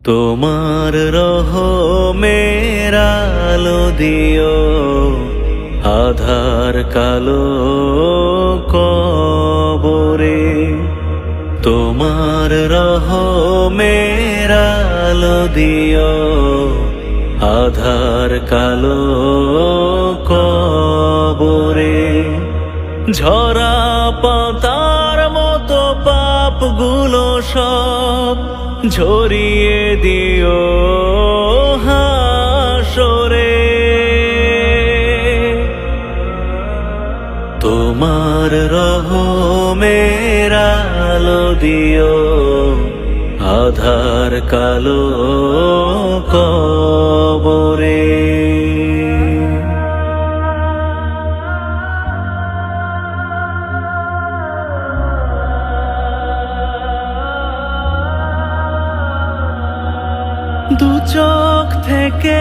তোমার রহমের আলো দিও, আধার কালো কবরে। তোমার রহমের আলো দিও, আধার কালো কবরে। ঝরা পাতার মতো পাপগুলো সব ঝরিয়ে দিও হাসরে। তোমার রহমের আলো দিও, আধার কালো কবরে। দু চোখ থেকে